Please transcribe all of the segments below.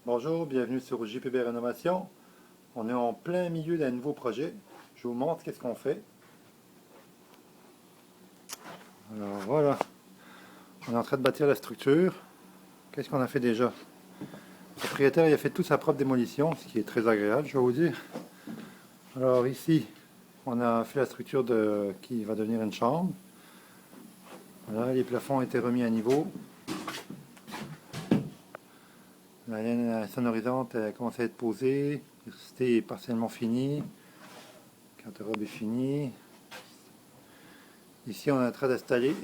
Bonjour, bienvenue sur JPB Rénovation. On est en plein milieu d'un nouveau projet. Je vous montre qu'est-ce qu'on fait. Alors voilà, on est en train de bâtir la structure. Qu'est-ce qu'on a fait déjà? Le propriétaire il a fait toute sa propre démolition, ce qui est très agréable, je vais vous dire. Alors ici, on a fait la structure qui va devenir une chambre. Voilà, les plafonds ont été remis à niveau. La laine sonorisante a commencé à être posée. L'électricité est partiellement finie. La garde-robe est finie. Ici, on est en train d'installer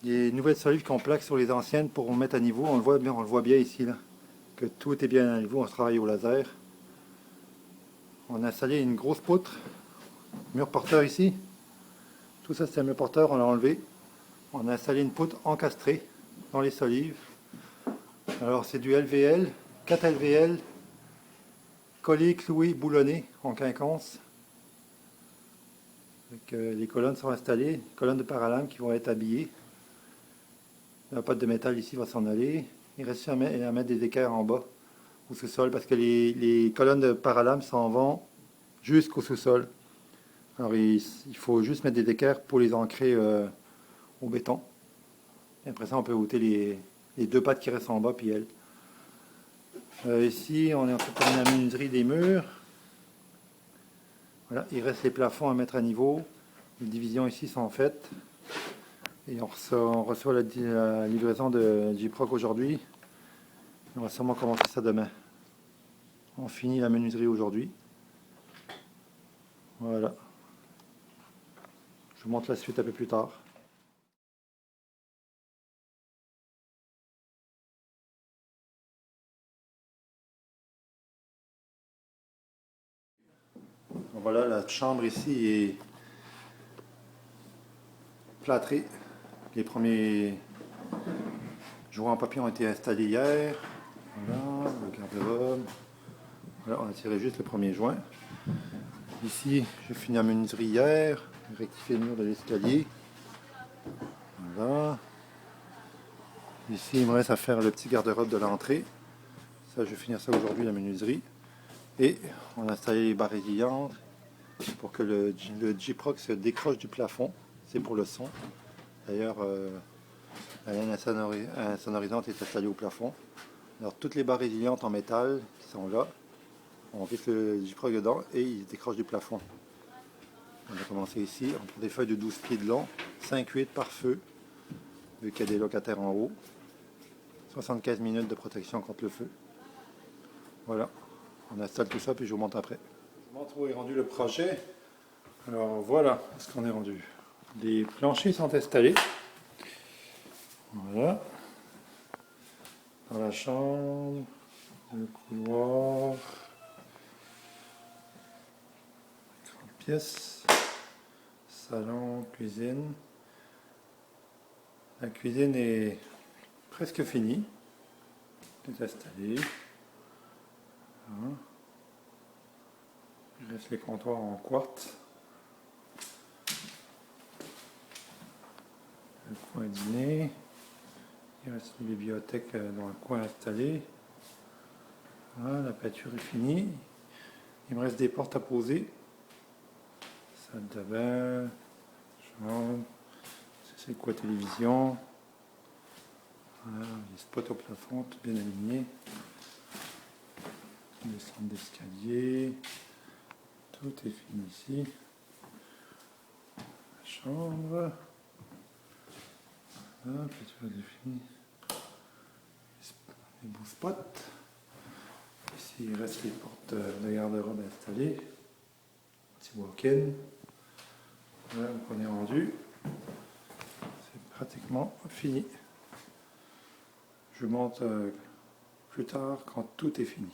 des nouvelles solives qu'on plaque sur les anciennes pour mettre à niveau. On le voit bien ici, là, que tout est bien à niveau. On travaille au laser. On a installé une grosse poutre, mur porteur ici. Tout ça, c'est un mur porteur, on l'a enlevé. On a installé une poutre encastrée dans les solives. Alors, c'est du LVL, 4 LVL, collé, cloué, boulonné en quinconce. Les colonnes sont installées, colonnes de paralame qui vont être habillées. La pâte de métal ici va s'en aller. Il reste à mettre des équerres en bas, au sous-sol, parce que les colonnes de paralame s'en vont jusqu'au sous-sol. Alors il faut juste mettre des équerres pour les ancrer au béton. Et après ça, on peut ôter les deux pattes qui restent en bas, puis elles. Ici, on est en train de terminer la menuiserie des murs. Voilà, il reste les plafonds à mettre à niveau. Les divisions ici sont faites. Et on reçoit la livraison de J-Proc aujourd'hui. On va sûrement commencer ça demain. On finit la menuiserie aujourd'hui. Voilà. Je vous montre la suite un peu plus tard. Voilà, la chambre ici est plâtrée. Les premiers joints en papier ont été installés hier. Voilà, le garde-robe. Voilà, on a tiré juste le premier joint. Ici, j'ai fini la menuiserie hier. J'ai rectifié le mur de l'escalier. Voilà. Ici, il me reste à faire le petit garde-robe de l'entrée. Ça, je vais finir ça aujourd'hui, la menuiserie. Et on a installé les barres résilientes pour que le J-Proc se décroche du plafond. C'est pour le son. D'ailleurs, la laine insonorisante est installée au plafond. Alors, toutes les barres résilientes en métal qui sont là, on visse le J-Proc dedans et il se décroche du plafond. On va commencer ici. On prend des feuilles de 12 pieds de long, 5-8 par feu, vu qu'il y a des locataires en haut. 75 minutes de protection contre le feu. Voilà, on installe tout ça puis je vous montre après. Je vous montre où est rendu le projet. Alors voilà ce qu'on est rendu. Les planchers sont installés. Voilà. Dans la chambre, le couloir, grande pièce, salon, cuisine. La cuisine est presque finie. Tout installé. Voilà. Il reste les comptoirs en quartz. Le coin dîner. Il reste une bibliothèque dans le coin installé. Voilà, la peinture est finie. Il me reste des portes à poser. Salle de bain, chambre. C'est quoi, télévision. Voilà, les spots au plafond, tout bien aligné. Descente d'escalier. Tout est fini ici. La chambre. Voilà, peinture est finie. Les beaux spots. Ici, il reste les portes de garde-robe installées. Petit walk-in. Voilà, donc on est rendu. C'est pratiquement fini. Je monte plus tard quand tout est fini.